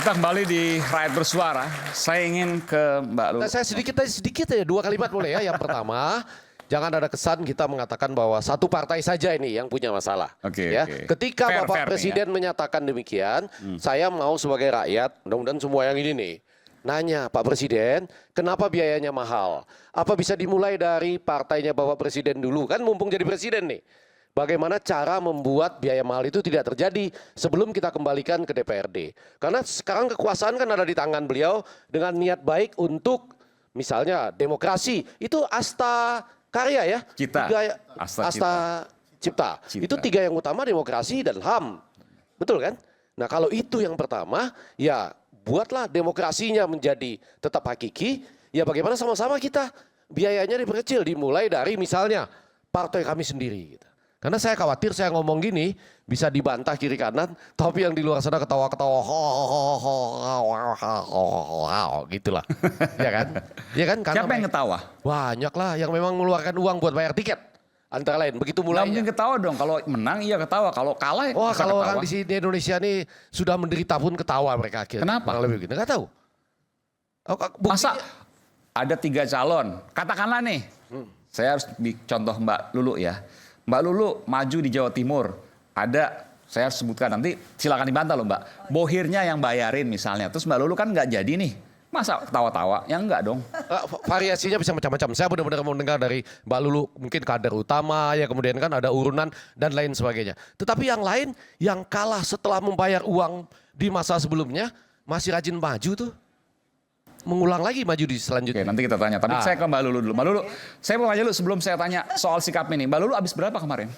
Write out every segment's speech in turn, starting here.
Kita kembali di Rakyat Bersuara. Saya ingin ke Mbak Lulu. Nah, saya sedikit aja, 2 kalimat boleh ya. Yang pertama, jangan ada kesan kita mengatakan bahwa satu partai saja ini yang punya masalah. Oke, Ya. oke. Ketika Fair, Bapak fair nih Presiden menyatakan demikian, saya mau sebagai rakyat, mudah-mudahan semua yang ini nih, nanya Pak Presiden, kenapa biayanya mahal? Apa bisa dimulai dari partainya Bapak Presiden dulu? Kan mumpung jadi presiden nih. Bagaimana cara membuat biaya mahal itu tidak terjadi sebelum kita kembalikan ke DPRD. Karena sekarang kekuasaan kan ada di tangan beliau dengan niat baik untuk misalnya demokrasi. Itu asta karya ya. Cita. Asta cipta. Cipta. Itu 3 yang utama, demokrasi dan HAM. Betul kan? Nah kalau itu yang pertama, ya buatlah demokrasinya menjadi tetap hakiki. Ya bagaimana sama-sama kita biayanya diperkecil. Dimulai dari misalnya partai kami sendiri gitu. Karena saya khawatir saya ngomong gini bisa dibantah kiri kanan, tapi yang di luar sana ketawa-ketawa, gitulah, ya kan? Ya kan? Karena Siapa yang ketawa? banyak lah yang memang mengeluarkan uang buat bayar tiket, antara lain. Begitu Nggak mungkin mulainya. ketawa dong. Kalau menang iya ketawa. Kalau kalah ya Wah masa kalau ketawa? orang di sini di Indonesia ini sudah menderita pun ketawa mereka akhirnya. Kenapa? Kurang lebih begitu. Nggak tahu. Masa ada 3 calon. Katakanlah nih, saya harus contoh Mbak Lulu ya. Mbak Lulu maju di Jawa Timur. Ada, saya harus sebutkan nanti silakan dibantah loh Mbak. Bohirnya yang bayarin misalnya. Terus Mbak Lulu kan nggak jadi nih. Masa ketawa-tawa? Ya enggak dong. Variasinya bisa macam-macam. Saya benar-benar mau dengar dari Mbak Lulu, mungkin kader utama, ya kemudian kan ada urunan dan lain sebagainya. Tetapi yang lain yang kalah setelah membayar uang di masa sebelumnya masih rajin maju tuh. Mengulang lagi maju di Oke, selanjutnya. nanti kita tanya. Tapi saya ke Mbak Lulu dulu. Mbak Lulu, saya mau tanya dulu sebelum saya tanya soal sikap ini. Mbak Lulu habis berapa kemarin?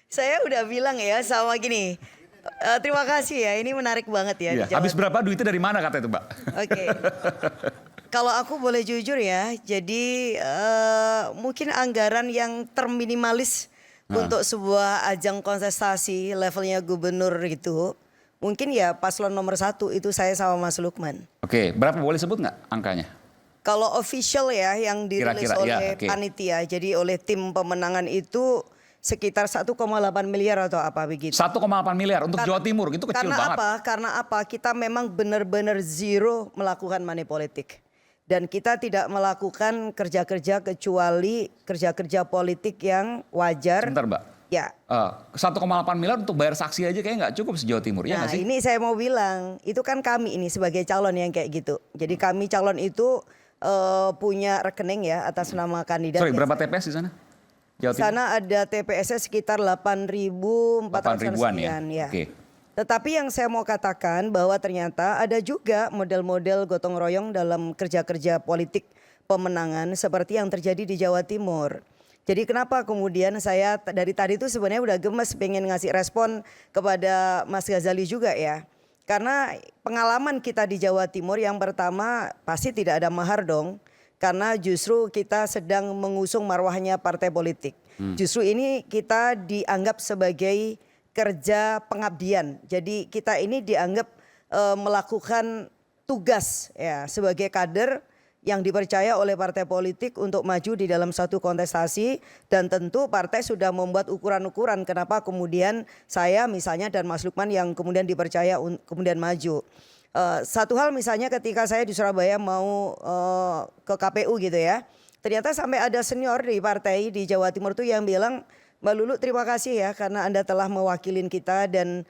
Saya udah bilang ya sama gini, terima kasih ya, ini menarik banget ya. Iya. Di Jawa Habis berapa duitnya dari mana kata itu Mbak? Oke. Kalau aku boleh jujur ya, jadi mungkin anggaran yang terminimalis untuk sebuah ajang kontestasi levelnya gubernur itu, mungkin ya paslon nomor 1 itu saya sama Mas Lukman. Oke, berapa boleh sebut nggak angkanya? Kalau official ya yang dirilis Kira-kira, ya, oleh oke. panitia, jadi oleh tim pemenangan itu sekitar 1,8 miliar atau apa begitu. 1,8 miliar untuk Jawa Timur, itu kecil Karena banget. apa? Karena apa? Kita memang benar-benar zero melakukan money politik. Dan kita tidak melakukan kerja-kerja kecuali kerja-kerja politik yang wajar. Sebentar Mbak. Ya. 1,8 miliar untuk bayar saksi aja kayaknya nggak cukup se-Jawa Timur, ya Nah nggak sih? ini saya mau bilang, itu kan kami ini sebagai calon yang kayak gitu. Jadi kami calon itu punya rekening ya atas nama kandidat. Sorry, berapa TPS di sana? Jawa Di sana ada TPS-nya sekitar 8.400 8.000-an ya? sekian ya. Oke. Tetapi yang saya mau katakan bahwa ternyata ada juga model-model gotong royong dalam kerja-kerja politik pemenangan seperti yang terjadi di Jawa Timur. Jadi kenapa kemudian saya dari tadi itu sebenarnya udah gemes pengen ngasih respon kepada Mas Ghazali juga ya. Karena pengalaman kita di Jawa Timur yang pertama pasti tidak ada mahar dong. Karena justru kita sedang mengusung marwahnya partai politik. Justru ini kita dianggap sebagai kerja pengabdian. Jadi kita ini dianggap melakukan tugas ya sebagai kader yang dipercaya oleh partai politik untuk maju di dalam satu kontestasi, dan tentu partai sudah membuat ukuran-ukuran kenapa kemudian saya misalnya dan Mas Lukman yang kemudian dipercaya kemudian maju. Satu hal misalnya ketika saya di Surabaya mau ke KPU gitu ya, ternyata sampai ada senior di partai di Jawa Timur tuh yang bilang, Mbak Lulu terima kasih ya karena Anda telah mewakilin kita dan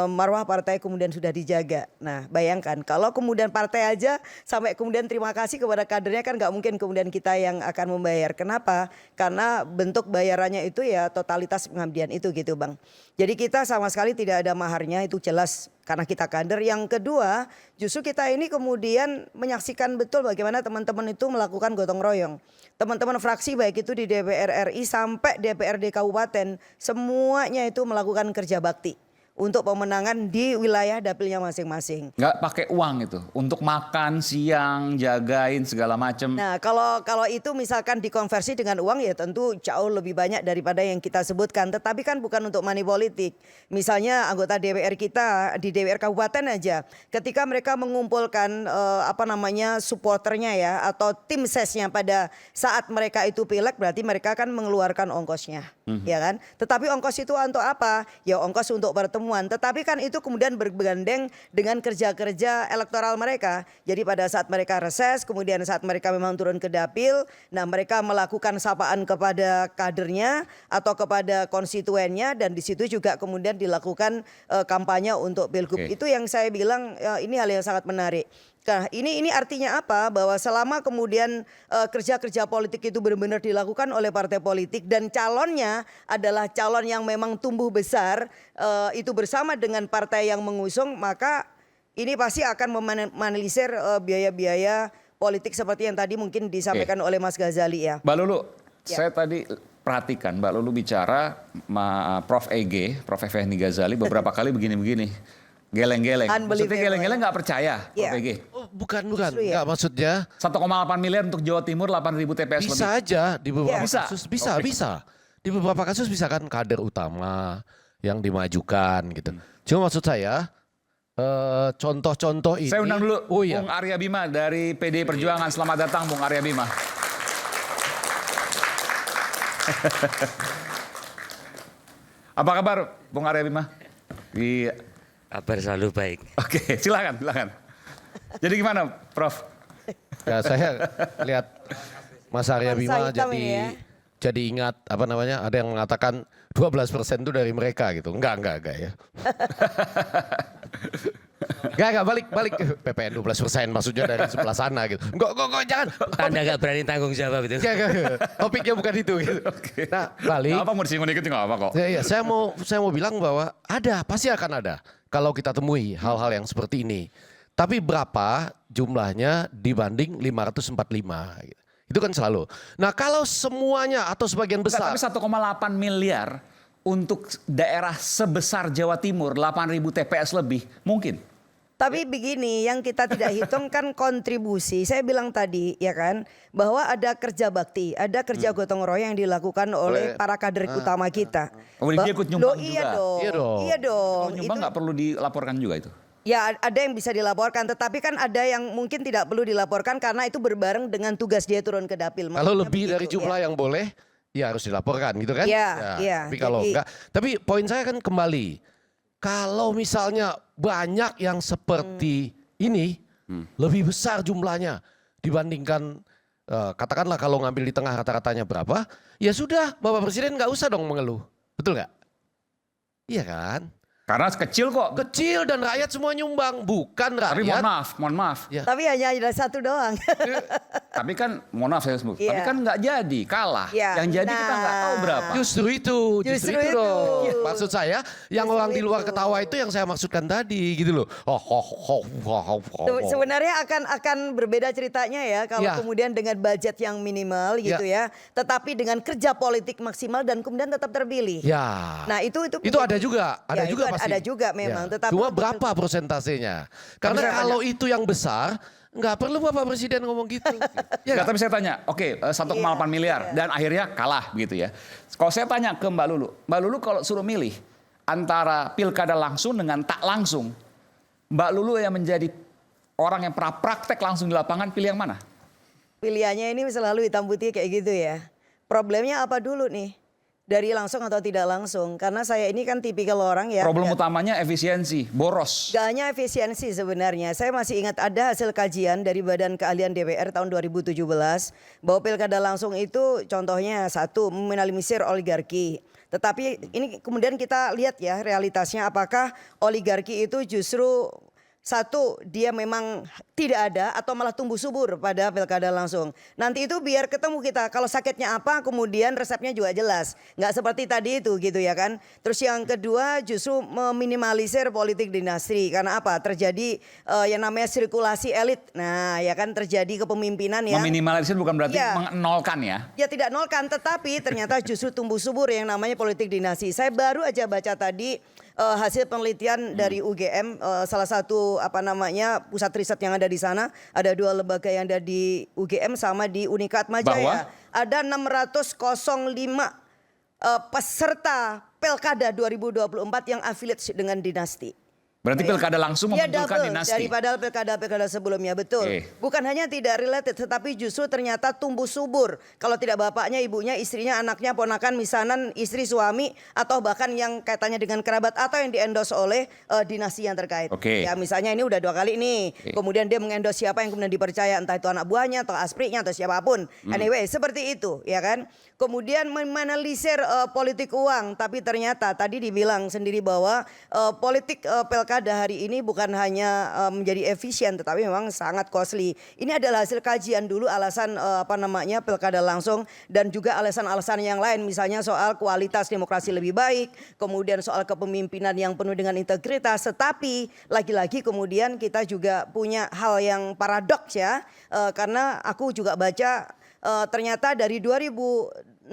marwah partai kemudian sudah dijaga. Nah bayangkan kalau kemudian partai aja sampai kemudian terima kasih kepada kadernya kan nggak mungkin kemudian kita yang akan membayar. Kenapa? Karena bentuk bayarannya itu ya totalitas pengabdian itu gitu Bang. Jadi kita sama sekali tidak ada maharnya, itu jelas karena kita kader. Yang kedua justru kita ini kemudian menyaksikan betul bagaimana teman-teman itu melakukan gotong royong. Teman-teman fraksi baik itu di DPR RI sampai DPRD Kabupaten semuanya itu melakukan kerja bakti untuk pemenangan di wilayah dapilnya masing-masing. Nggak pakai uang itu untuk makan siang, jagain segala macem. Nah kalau itu misalkan dikonversi dengan uang ya tentu jauh lebih banyak daripada yang kita sebutkan. Tetapi kan bukan untuk money politik. Misalnya anggota DPR kita di DPR Kabupaten aja, ketika mereka mengumpulkan supporternya ya atau tim sesnya pada saat mereka itu pileg, berarti mereka kan mengeluarkan ongkosnya, ya kan? Tetapi ongkos itu untuk apa? Ya ongkos untuk bertemu pertemuan. Tetapi kan itu kemudian bergandeng dengan kerja-kerja elektoral mereka. Jadi pada saat mereka reses, kemudian saat mereka memang turun ke dapil, nah mereka melakukan sapaan kepada kadernya atau kepada konstituennya, dan di situ juga kemudian dilakukan kampanye untuk Pilgub. Oke. Itu yang saya bilang ini hal yang sangat menarik. Nah, ini artinya apa? Bahwa selama kemudian kerja-kerja politik itu benar-benar dilakukan oleh partai politik dan calonnya adalah calon yang memang tumbuh besar itu bersama dengan partai yang mengusung, maka ini pasti akan meminimalisir biaya-biaya politik seperti yang tadi mungkin disampaikan oleh Mas Ghazali ya. Mbak Lulu, Ya. saya tadi perhatikan Mbak Lulu bicara Prof. EG, Prof. Effendi Ghazali beberapa kali begini-begini. Geleng-geleng. Maksudnya Unbelievable, geleng-geleng nggak percaya Iya. Prof. EG. Oh, bukan. Justru ya. Enggak, maksudnya 1,8 miliar untuk Jawa Timur, 8.000 TPS bisa lebih. aja di beberapa Bisa? kasus. Bisa, Oke. bisa. Di beberapa kasus bisa kan kader utama yang dimajukan gitu. Cuma maksud saya contoh-contoh ini. Saya undang dulu Oh iya. Bung Arya Bima dari PDI Perjuangan. Selamat datang Bung Arya Bima. Apa kabar Bung Arya Bima? Kabar selalu baik. Oke, silakan. Jadi gimana Prof? Ya saya lihat Mas Arya Nuansa Bima hitam ini ya. jadi ingat apa namanya, ada yang mengatakan 12% itu dari mereka gitu. Enggak ya. Enggak, balik PPN 12% maksudnya dari sebelah sana gitu. Enggak, jangan. Anda nggak berani tanggung jawab itu. Enggak. Topiknya bukan itu gitu. Nah, balik. Nggak apa mau disinggung dikit nggak apa kok. Ya, saya mau bilang bahwa pasti akan ada kalau kita temui hal-hal yang seperti ini. Tapi berapa jumlahnya dibanding 545 gitu. Itu kan selalu. Nah, kalau semuanya atau sebagian besar. Tapi 1,8 miliar untuk daerah sebesar Jawa Timur, 8.000 TPS lebih, mungkin. Tapi begini, yang kita tidak hitung kan kontribusi. Saya bilang tadi ya kan, bahwa ada kerja bakti, ada kerja gotong royong yang dilakukan oleh para kader utama kita. Oh, dia ikut nyumbang Iya juga? dong. Iya dong. Iya dong. Kalau nyumbang Itu- nggak perlu dilaporkan juga itu? Ya ada yang bisa dilaporkan, tetapi kan ada yang mungkin tidak perlu dilaporkan karena itu berbareng dengan tugas dia turun ke dapil. Kalau Maksudnya lebih begitu, dari jumlah ya. yang boleh, ya harus dilaporkan gitu kan? Iya, iya. Tapi kalau Jadi- enggak, tapi poin saya kan kembali, kalau misalnya banyak yang seperti ini, lebih besar jumlahnya dibandingkan katakanlah kalau ngambil di tengah rata-ratanya berapa, ya sudah, Bapak Presiden nggak usah dong mengeluh, betul nggak? Iya kan? Karena kecil kok. Kecil dan rakyat semua nyumbang, bukan Tapi rakyat. mohon maaf. Ya. Tapi hanya ada satu doang. Tapi kan, mohon maaf saya sebut. Iya. Tapi kan nggak jadi, kalah. Iya, Yang jadi kita nggak tahu nah. berapa. Justru itu Justru itu. dong. Maksud saya, yang Justru orang di luar itu. ketawa itu yang saya maksudkan tadi gitu loh. Sebenarnya akan berbeda ceritanya ya kalau Ya. kemudian dengan budget yang minimal gitu ya, tetapi dengan kerja politik maksimal dan kemudian tetap terpilih. Ya. Nah itu ada juga, ada Ya, juga itu pasti. ada juga memang, Ya. tetapi Cuma untuk- berapa persentasenya? Karena saya kalau itu yang besar, nggak perlu Bapak Presiden ngomong gitu. Ya Nggak, nggak? tapi saya tanya, oke 1,8 Iya, miliar iya. dan akhirnya kalah begitu ya. Kalau saya tanya ke Mbak Lulu kalau suruh milih antara pilkada langsung dengan tak langsung, Mbak Lulu yang menjadi orang yang pernah praktek langsung di lapangan, pilih yang mana? Pilihannya ini selalu hitam putih kayak gitu ya. Problemnya apa dulu nih? Dari langsung atau tidak langsung? Karena saya ini kan tipikal orang ya. Problem ya, utamanya efisiensi, boros. Gak hanya efisiensi sebenarnya. Saya masih ingat ada hasil kajian dari Badan Keahlian DPR tahun 2017 bahwa pilkada langsung itu contohnya satu meminimalisir oligarki. Tetapi ini kemudian kita lihat ya realitasnya apakah oligarki itu justru satu dia memang tidak ada atau malah tumbuh subur pada pilkada langsung. Nanti itu biar ketemu kita kalau sakitnya apa kemudian resepnya juga jelas. Nggak seperti tadi itu gitu ya kan. Terus yang kedua justru meminimalisir politik dinasti. Karena apa? Terjadi yang namanya sirkulasi elit. Nah ya kan terjadi kepemimpinan yang Meminimalisir bukan berarti Iya. menolkan ya. ya tidak nolkan, tetapi ternyata justru tumbuh subur yang namanya politik dinasti. Saya baru aja baca tadi hasil penelitian dari UGM, salah satu pusat riset yang ada di sana. Ada dua lembaga yang ada di UGM sama di Unikat Majaya. Ada 605 peserta Pilkada 2024 yang affiliate dengan dinasti. Berarti pilkada langsung Ya memunculkan double dinasti. daripada pilkada-pilkada sebelumnya, betul. Oke. Bukan hanya tidak related, tetapi justru ternyata tumbuh subur. Kalau tidak bapaknya, ibunya, istrinya, anaknya, ponakan, misanan, istri, suami, atau bahkan yang kaitannya dengan kerabat atau yang diendos oleh dinasti yang terkait. Oke. Ya misalnya ini udah 2 kali nih. Kemudian dia mengendos siapa yang kemudian dipercaya, entah itu anak buahnya atau asprinya atau siapapun. Anyway, seperti itu, ya kan. Kemudian memanalisir politik uang, tapi ternyata tadi dibilang sendiri bahwa politik pilkada hari ini bukan hanya menjadi efisien, tetapi memang sangat costly. Ini adalah hasil kajian dulu alasan pilkada langsung dan juga alasan-alasan yang lain, misalnya soal kualitas demokrasi lebih baik, kemudian soal kepemimpinan yang penuh dengan integritas. Tetapi lagi-lagi kemudian kita juga punya hal yang paradoks ya, karena aku juga baca ternyata dari 2005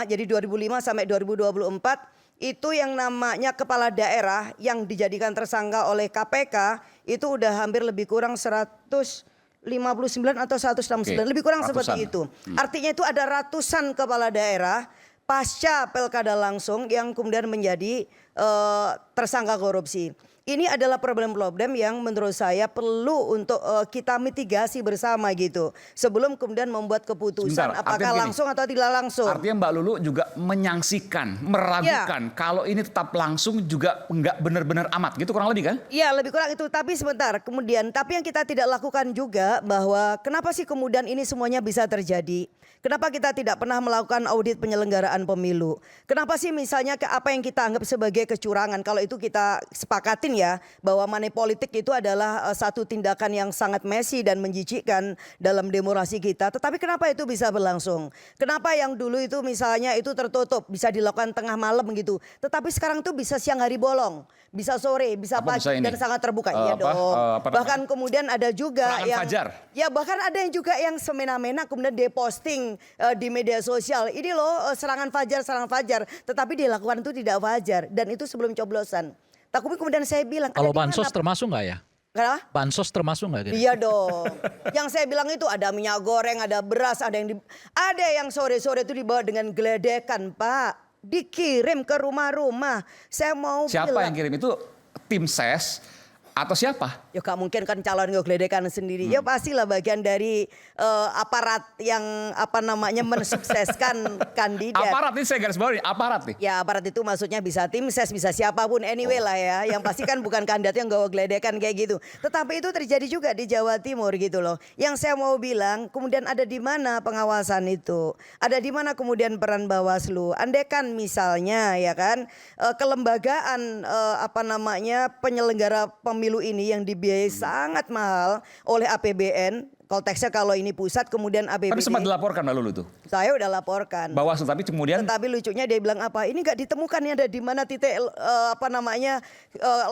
jadi 2005 sampai 2024 itu yang namanya kepala daerah yang dijadikan tersangka oleh KPK itu udah hampir lebih kurang 159 atau 169, lebih kurang ratusan. seperti itu. Artinya itu ada ratusan kepala daerah pasca pilkada langsung yang kemudian menjadi tersangka korupsi. Ini adalah problem-problem yang menurut saya perlu untuk kita mitigasi bersama gitu. Sebelum kemudian membuat keputusan Sebentar, apakah artinya begini, langsung atau tidak langsung. Artinya Mbak Lulu juga menyangsikan, meragukan kalau ini tetap langsung juga nggak benar-benar amat gitu kurang lebih kan? Iya lebih kurang itu, tapi sebentar kemudian tapi yang kita tidak lakukan juga bahwa kenapa sih kemudian ini semuanya bisa terjadi? Kenapa kita tidak pernah melakukan audit penyelenggaraan pemilu? Kenapa sih misalnya apa yang kita anggap sebagai kecurangan, kalau itu kita sepakatin ya bahwa money politik itu adalah satu tindakan yang sangat messy dan menjijikkan dalam demokrasi kita. Tetapi kenapa itu bisa berlangsung? Kenapa yang dulu itu misalnya itu tertutup bisa dilakukan tengah malam gitu, tetapi sekarang tuh bisa siang hari bolong, bisa sore, bisa Apa pagi bisa ini? dan sangat terbuka. Iya Apa, dong. apa Bahkan kemudian ada juga Serangan yang fajar. ya bahkan ada yang juga yang semena-mena kemudian deposting di media sosial. Ini loh serangan fajar, tetapi dilakukan itu tidak fajar dan itu sebelum coblosan. Tapi kemudian saya bilang Kalau ada di bansos mana? termasuk nggak ya? Kenapa? Bansos termasuk nggak? Kira? Iya dong. Yang saya bilang itu ada minyak goreng, ada beras, ada yang sore-sore itu dibawa dengan geledekan, Pak. Dikirim ke rumah-rumah. Saya mau Siapa bilang, yang kirim itu? Tim ses atau siapa? ya gak mungkin kan calon ngegeledekan sendiri. Ya pastilah bagian dari aparat yang mensukseskan kandidat. Aparat ini saya garis bawahi, aparat nih. Ya aparat itu maksudnya bisa tim ses, bisa siapapun anyway lah ya. Yang pasti kan bukan kandidat yang gawa geledekan kayak gitu. Tetapi itu terjadi juga di Jawa Timur gitu loh. Yang saya mau bilang kemudian ada di mana pengawasan itu? Ada di mana kemudian peran Bawaslu? Andaikan misalnya ya kan kelembagaan penyelenggara pemilu ini yang dibiayai sangat mahal oleh APBN. Konteksnya kalau ini pusat kemudian APBD. Tapi sempat dilaporkan Mbak Lulu tuh. Saya udah laporkan. Bawaslu tapi kemudian Tetapi lucunya dia bilang apa? Ini nggak ditemukan ya ada di mana titik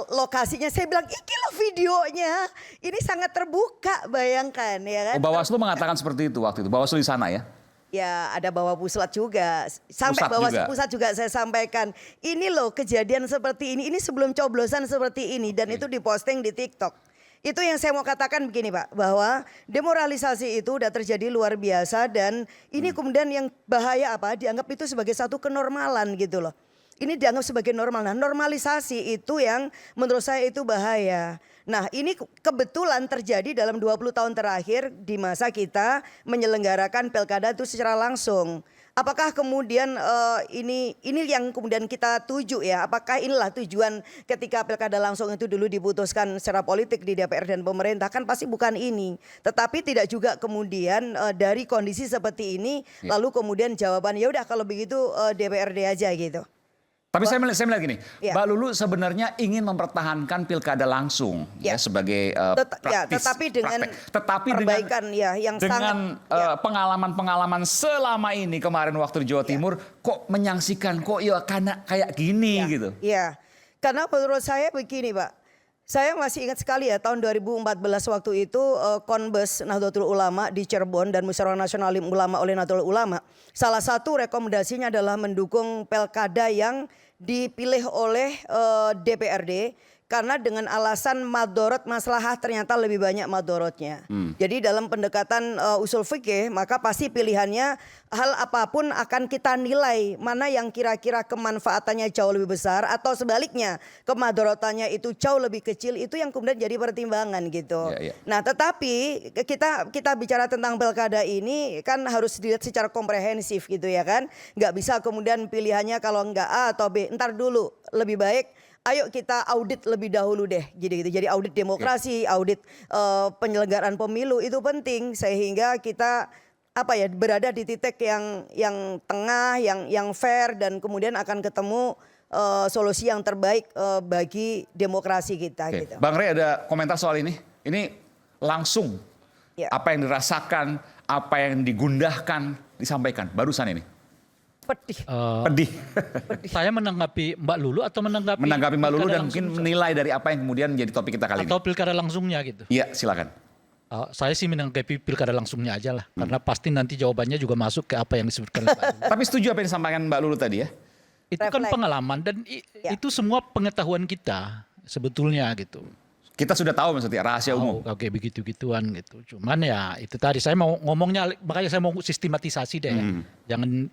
lokasinya. Saya bilang iki loh videonya. Ini sangat terbuka, bayangkan ya kan. Bawaslu mengatakan seperti itu waktu itu. Bawaslu di sana ya. Ya ada bawa pusat juga. Sampai Pusat bawa juga. pusat juga saya sampaikan. Ini loh kejadian seperti ini sebelum coblosan seperti ini dan itu diposting di TikTok. Itu yang saya mau katakan begini Pak, bahwa demoralisasi itu udah terjadi luar biasa dan ini kemudian yang bahaya apa? Dianggap itu sebagai satu kenormalan gitu loh. Ini dianggap sebagai normal. Nah, normalisasi itu yang menurut saya itu bahaya. Nah, ini kebetulan terjadi dalam 20 tahun terakhir di masa kita menyelenggarakan pilkada itu secara langsung. Apakah kemudian ini yang kemudian kita tuju ya? Apakah inilah tujuan ketika pilkada langsung itu dulu diputuskan secara politik di DPR dan pemerintah? Kan pasti bukan ini. Tetapi tidak juga kemudian dari kondisi seperti ini lalu kemudian jawaban ya udah kalau begitu DPRD aja gitu. Tapi saya melihat gini, Ya. Mbak Lulu sebenarnya ingin mempertahankan pilkada langsung ya, sebagai praktis, tetapi dengan tetapi perbaikan ya yang dengan pengalaman-pengalaman selama ini kemarin waktu di Jawa Timur kok menyangsikan kok ya karena kayak gini gitu. Iya, karena menurut saya begini Pak. Saya masih ingat sekali ya tahun 2014 waktu itu Konbes Nahdlatul Ulama di Cirebon dan Musyawarah Nasional Ulama oleh Nahdlatul Ulama. Salah satu rekomendasinya adalah mendukung pilkada yang dipilih oleh DPRD karena dengan alasan madorot maslahah ternyata lebih banyak madorotnya. Jadi dalam pendekatan usul fikih maka pasti pilihannya hal apapun akan kita nilai mana yang kira-kira kemanfaatannya jauh lebih besar atau sebaliknya kemadorotannya itu jauh lebih kecil, itu yang kemudian jadi pertimbangan gitu. Nah tetapi kita bicara tentang pilkada ini kan harus dilihat secara komprehensif gitu ya kan. Nggak bisa kemudian pilihannya kalau nggak A atau B, ntar dulu, lebih baik ayo kita audit lebih dahulu deh, gitu. Jadi audit demokrasi, audit penyelenggaraan pemilu itu penting sehingga kita berada di titik yang tengah, yang fair dan kemudian akan ketemu solusi yang terbaik bagi demokrasi kita. Gitu. Bang Rey ada komentar soal ini? Ini langsung apa yang dirasakan, apa yang digundahkan disampaikan barusan ini. Pedih. Saya menanggapi Mbak Lulu atau menanggapi Mbak Lulu dan mungkin menilai dari apa yang kemudian menjadi topik kita kali ini. Atau pilkada langsungnya gitu. Iya, silakan. Saya sih menanggapi pilkada langsungnya aja lah, karena pasti nanti jawabannya juga masuk ke apa yang disebutkan Mbak Lulu. Tapi setuju apa yang disampaikan Mbak Lulu tadi ya? Itu kan pengalaman dan itu semua pengetahuan kita sebetulnya gitu. Kita sudah tahu maksudnya rahasia umum. Oke, begitu-gituan gitu. Cuman ya itu tadi saya mau ngomongnya, makanya saya mau sistematisasi deh.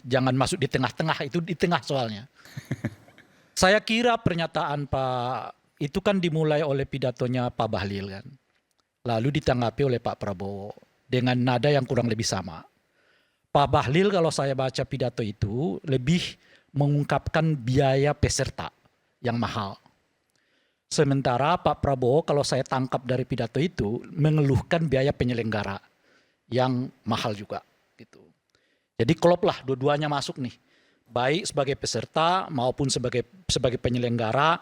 Jangan masuk di tengah-tengah, itu di tengah soalnya. Saya kira pernyataan Pak itu kan dimulai oleh pidatonya Pak Bahlil kan. Lalu ditanggapi oleh Pak Prabowo dengan nada yang kurang lebih sama. Pak Bahlil kalau saya baca pidato itu lebih mengungkapkan biaya peserta yang mahal. Sementara Pak Prabowo kalau saya tangkap dari pidato itu mengeluhkan biaya penyelenggara yang mahal juga gitu. Jadi klop lah dua-duanya masuk nih. Baik sebagai peserta maupun sebagai penyelenggara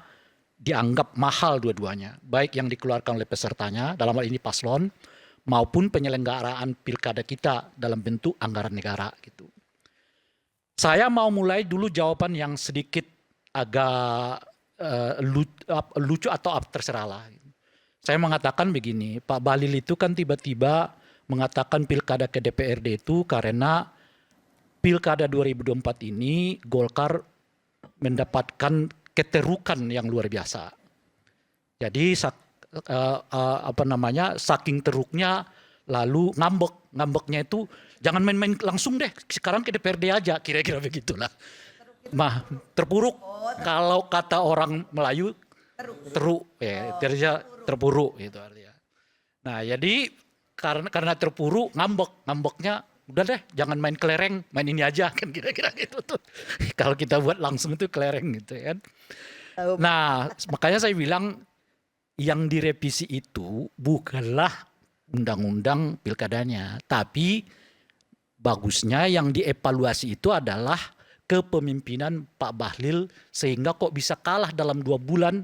dianggap mahal dua-duanya. Baik yang dikeluarkan oleh pesertanya dalam hal ini paslon maupun penyelenggaraan pilkada kita dalam bentuk anggaran negara gitu. Saya mau mulai dulu jawaban yang sedikit agak lucu atau terserah lah. Saya mengatakan begini, Pak Bahlil itu kan tiba-tiba mengatakan pilkada ke DPRD itu karena pilkada 2024 ini Golkar mendapatkan keterukan yang luar biasa. Jadi saking teruknya lalu ngambeknya itu jangan main-main langsung deh, sekarang ke DPRD aja, kira-kira begitulah. Terpuruk. Kalau kata orang Melayu teruk ya, terpuruk gitu artinya. Nah, jadi karena terpuruk ngambeknya udah deh jangan main kelereng, main ini aja kan kira-kira gitu tuh. Kalau kita buat langsung itu kelereng gitu kan. Nah, makanya saya bilang yang direvisi itu bukanlah undang-undang pilkadanya, tapi bagusnya yang dievaluasi itu adalah kepemimpinan Pak Bahlil sehingga kok bisa kalah dalam 6 bulan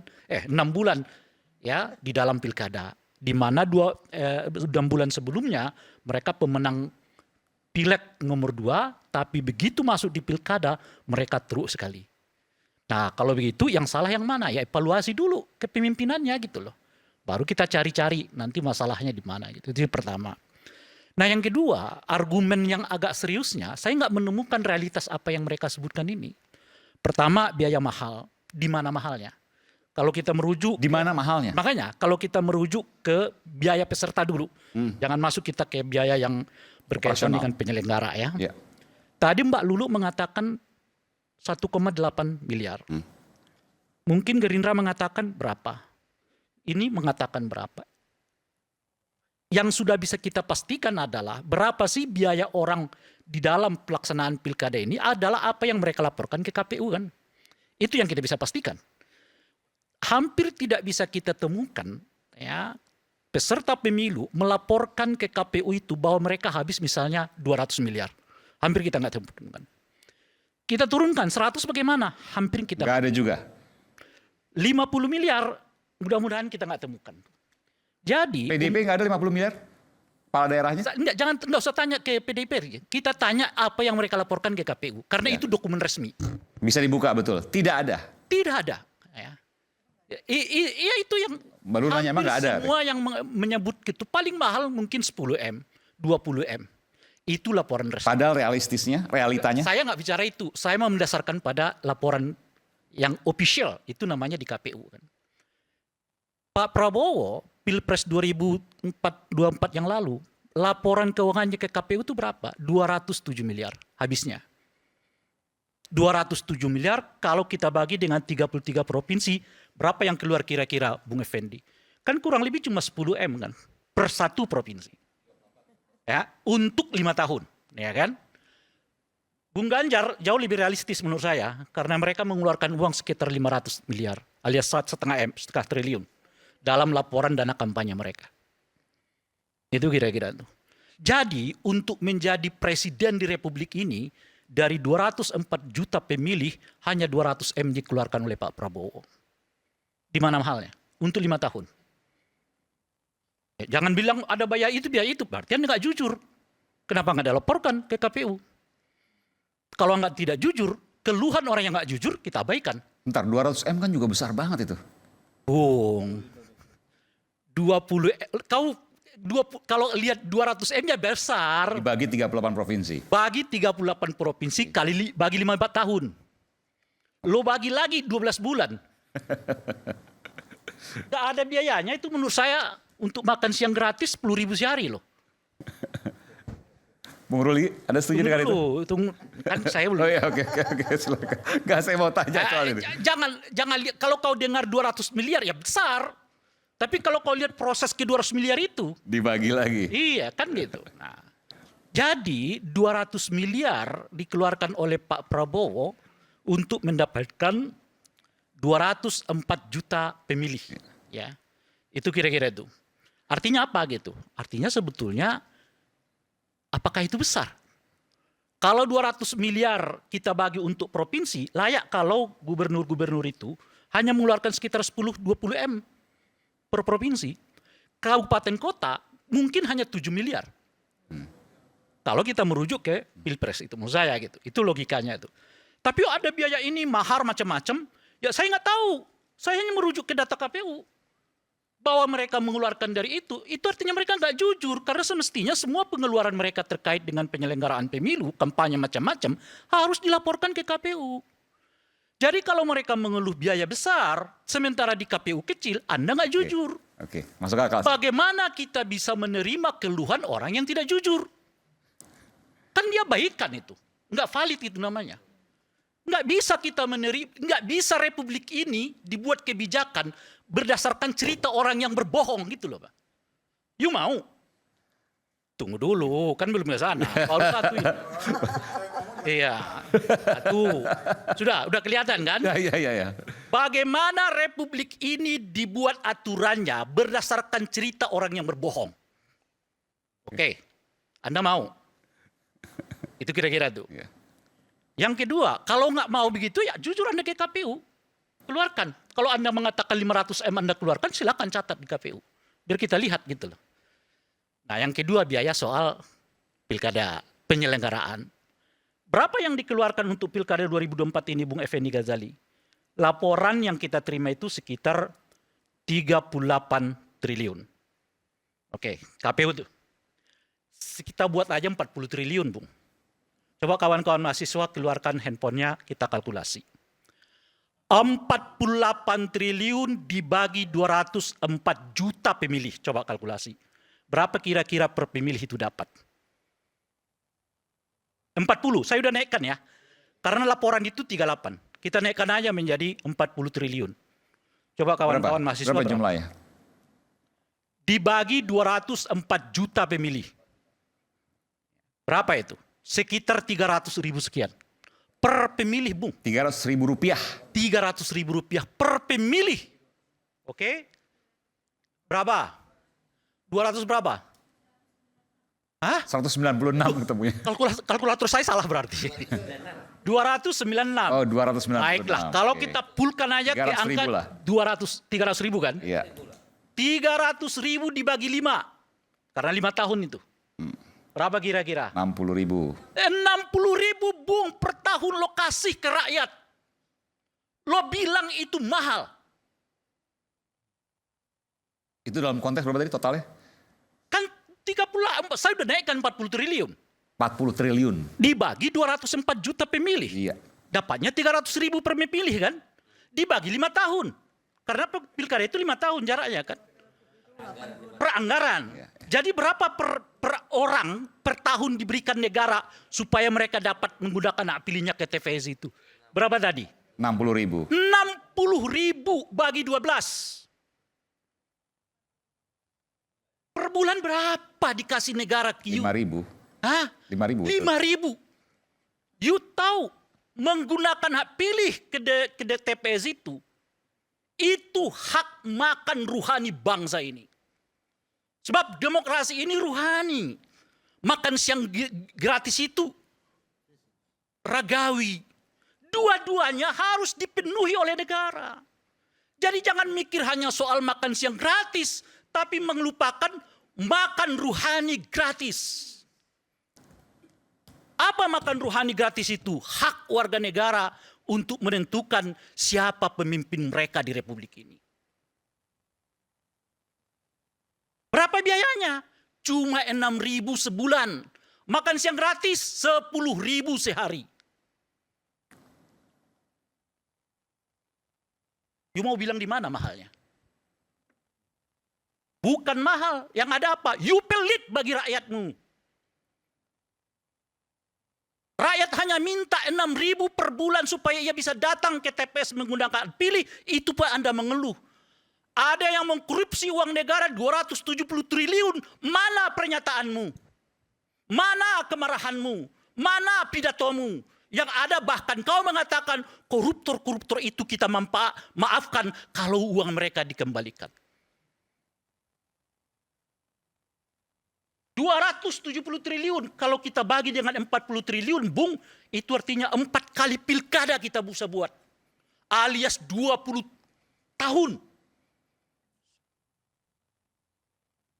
ya di dalam pilkada, di mana 6 bulan sebelumnya mereka pemenang pileg nomor 2 tapi begitu masuk di pilkada mereka teruk sekali. Nah kalau begitu yang salah yang mana? Ya evaluasi dulu kepemimpinannya gitu loh, baru kita cari-cari nanti masalahnya di mana gitu. Itu pertama. Nah yang kedua, argumen yang agak seriusnya, saya nggak menemukan realitas apa yang mereka sebutkan ini. Pertama, biaya mahal. Di mana mahalnya? Kalau kita merujuk... Di mana mahalnya? Makanya, kalau kita merujuk ke biaya peserta dulu. Jangan masuk kita ke biaya yang berkaitan dengan penyelenggara ya. Tadi Mbak Lulu mengatakan 1,8 miliar. Mungkin Gerindra mengatakan berapa? Ini mengatakan berapa? Yang sudah bisa kita pastikan adalah berapa sih biaya orang di dalam pelaksanaan pilkada ini adalah apa yang mereka laporkan ke KPU kan. Itu yang kita bisa pastikan. Hampir tidak bisa kita temukan ya peserta pemilu melaporkan ke KPU itu bahwa mereka habis misalnya 200 miliar. Hampir kita nggak temukan. Kita turunkan 100 bagaimana? Hampir kita. Nggak ada juga. 50 miliar mudah-mudahan kita nggak temukan. Jadi PDIP nggak ada 50 miliar? Kepala daerahnya? Nggak usah tanya ke PDIP. Kita tanya apa yang mereka laporkan ke KPU. Karena itu dokumen resmi. Bisa dibuka betul? Tidak ada? Tidak ada. Iya itu yang Mbak Lulu nanya emang nggak ada? Semua yang menyebut itu paling mahal mungkin 10M, 20M. Itu laporan resmi. Padahal realitanya? Saya nggak bicara itu. Saya mau mendasarkan pada laporan yang official. Itu namanya di KPU kan. Pak Prabowo Pilpres 2024 yang lalu, laporan keuangannya ke KPU itu berapa? 207 miliar habisnya. 207 miliar kalau kita bagi dengan 33 provinsi, berapa yang keluar kira-kira Bung Effendi? Kan kurang lebih cuma 10 M kan per satu provinsi. Ya, untuk 5 tahun, ya kan? Bung Ganjar jauh lebih realistis menurut saya karena mereka mengeluarkan uang sekitar 500 miliar alias setengah triliun dalam laporan dana kampanye mereka. Itu kira-kira tuh. Jadi untuk menjadi presiden di Republik ini dari 204 juta pemilih hanya 200 M dikeluarkan oleh Pak Prabowo. Di mana mahalnya? Untuk 5 tahun. Jangan bilang ada biaya itu, berarti Anda nggak jujur. Kenapa nggak dilaporkan ke KPU? Kalau nggak tidak jujur, keluhan orang yang nggak jujur kita abaikan. Bentar, 200 M kan juga besar banget itu. Bung, kalau lihat 200 M-nya besar. Dibagi 38 provinsi. Bagi 38 provinsi bagi 5 tahun. Lo bagi lagi 12 bulan. Gak ada biayanya itu menurut saya untuk makan siang gratis 10.000 sehari loh. Bung Ruli, Anda setuju dengan itu? Kan saya belum. Oh ya, oke, silakan. Nggak, saya mau tanya soal itu. Jangan lihat, kalau kau dengar 200 miliar ya besar. Tapi kalau kau lihat proses ke 200 miliar itu. Dibagi lagi. Iya kan gitu. Nah, jadi 200 miliar dikeluarkan oleh Pak Prabowo untuk mendapatkan 204 juta pemilih. Ya, itu kira-kira itu. Artinya apa gitu? Artinya sebetulnya apakah itu besar? Kalau 200 miliar kita bagi untuk provinsi, layak kalau gubernur-gubernur itu hanya mengeluarkan sekitar 10-20 M per provinsi. Kabupaten kota mungkin hanya 7 miliar. Kalau kita merujuk ke Pilpres itu, menurut saya gitu. Itu logikanya itu. Tapi ada biaya ini, mahar macam-macam. Ya saya nggak tahu. Saya hanya merujuk ke data KPU. Bahwa mereka mengeluarkan dari itu artinya mereka nggak jujur. Karena semestinya semua pengeluaran mereka terkait dengan penyelenggaraan pemilu, kampanye macam-macam, harus dilaporkan ke KPU. Jadi kalau mereka mengeluh biaya besar, sementara di KPU kecil, Anda nggak jujur. Oke, masuk akal. Bagaimana kita bisa menerima keluhan orang yang tidak jujur? Kan dia baikkan itu. Nggak valid itu namanya. Nggak bisa kita menerima, nggak bisa Republik ini dibuat kebijakan berdasarkan cerita orang yang berbohong gitu loh Pak. You mau? Tunggu dulu, kan belum ke sana. Kalau satu ini. Iya, satu. Udah kelihatan kan? Ya. Bagaimana Republik ini dibuat aturannya berdasarkan cerita orang yang berbohong. Oke, Anda mau? Itu kira-kira tuh. Ya. Yang kedua, kalau nggak mau begitu ya jujur Anda ke KPU. Keluarkan. Kalau Anda mengatakan 500 M Anda keluarkan, silakan catat di KPU. Biar kita lihat gitu loh. Nah yang kedua biaya soal pilkada, penyelenggaraan. Berapa yang dikeluarkan untuk pilkada 2024 ini Bung Effendi Ghazali? Laporan yang kita terima itu sekitar 38 triliun. Oke, KPU tuh. Kita buat aja 40 triliun Bung. Coba kawan-kawan mahasiswa keluarkan handphonenya, kita kalkulasi. 48 triliun dibagi 204 juta pemilih. Coba kalkulasi. Berapa kira-kira per pemilih itu dapat? 40, saya udah naikkan ya. Karena laporan itu 38. Kita naikkan aja menjadi 40 triliun. Coba kawan-kawan mahasiswa. Berapa jumlahnya? Dibagi 204 juta pemilih. Berapa itu? Sekitar 300.000 sekian. Per pemilih Bung. 300.000 rupiah. 300.000 rupiah per pemilih. Oke? Berapa? 200 berapa? Hah? 196 ketemunya. Kalkulator saya salah berarti. 296. Oh, 296. Baiklah, kalau kita pulkan aja ke angka 300.000 kan? Iya. 300.000 dibagi 5. Karena 5 tahun itu. Berapa kira-kira? 60.000. 60.000 Bung per tahun lo kasih ke rakyat. Lo bilang itu mahal. Itu dalam konteks berapa tadi totalnya? Kan 30, saya udah naikkan 40 triliun. 40 triliun. Dibagi 204 juta pemilih. Iya. Dapatnya 300.000 per pemilih kan? Dibagi 5 tahun. Karena pilkada itu 5 tahun jaraknya kan. Per anggaran. Jadi berapa per orang per tahun diberikan negara supaya mereka dapat menggunakan hak pilihnya ke TPS itu? Berapa tadi? 60.000. 60.000 bagi 12. Per bulan berapa dikasih negara QIU? 5.000. Hah? 5.000. 5.000. You tahu menggunakan hak pilih ke TPS itu hak makan ruhani bangsa ini. Sebab demokrasi ini ruhani. Makan siang gratis itu ragawi. Dua-duanya harus dipenuhi oleh negara. Jadi jangan mikir hanya soal makan siang gratis, tapi melupakan makan ruhani gratis. Apa makan ruhani gratis itu? Hak warga negara untuk menentukan siapa pemimpin mereka di Republik ini. Berapa biayanya? Cuma 6.000 sebulan. Makan siang gratis 10.000 sehari. You mau bilang di mana mahalnya? Bukan mahal. Yang ada apa? You pelit bagi rakyatmu. Rakyat hanya minta 6.000 per bulan supaya ia bisa datang ke TPS menggunakan pilih. Itu Pak Anda mengeluh. Ada yang mengkorupsi uang negara 270 triliun. Mana pernyataanmu? Mana kemarahanmu? Mana pidatomu? Yang ada bahkan kau mengatakan koruptor-koruptor itu kita maafkan kalau uang mereka dikembalikan. 270 triliun kalau kita bagi dengan 40 triliun, Bung, itu artinya 4 kali pilkada kita bisa buat. Alias 20 tahun.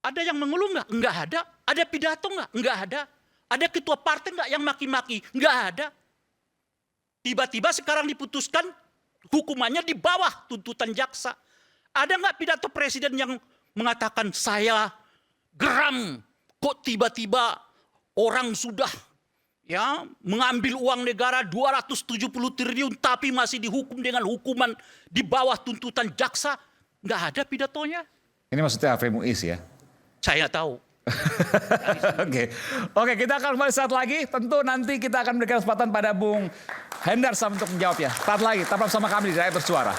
Ada yang mengeluh nggak? Nggak ada. Ada pidato nggak? Nggak ada. Ada ketua partai nggak yang maki-maki? Nggak ada. Tiba-tiba sekarang diputuskan hukumannya di bawah tuntutan jaksa. Ada nggak pidato presiden yang mengatakan saya geram kok tiba-tiba orang sudah ya mengambil uang negara 270 triliun tapi masih dihukum dengan hukuman di bawah tuntutan jaksa? Nggak ada pidatonya. Ini maksudnya Harvey Muiz ya? Saya tahu. Oke, kita akan kembali saat lagi. Tentu nanti kita akan memberikan kesempatan pada Bung Hendar Sam untuk menjawab ya. Saat lagi, tetap bersama kami di Rakyat Bersuara.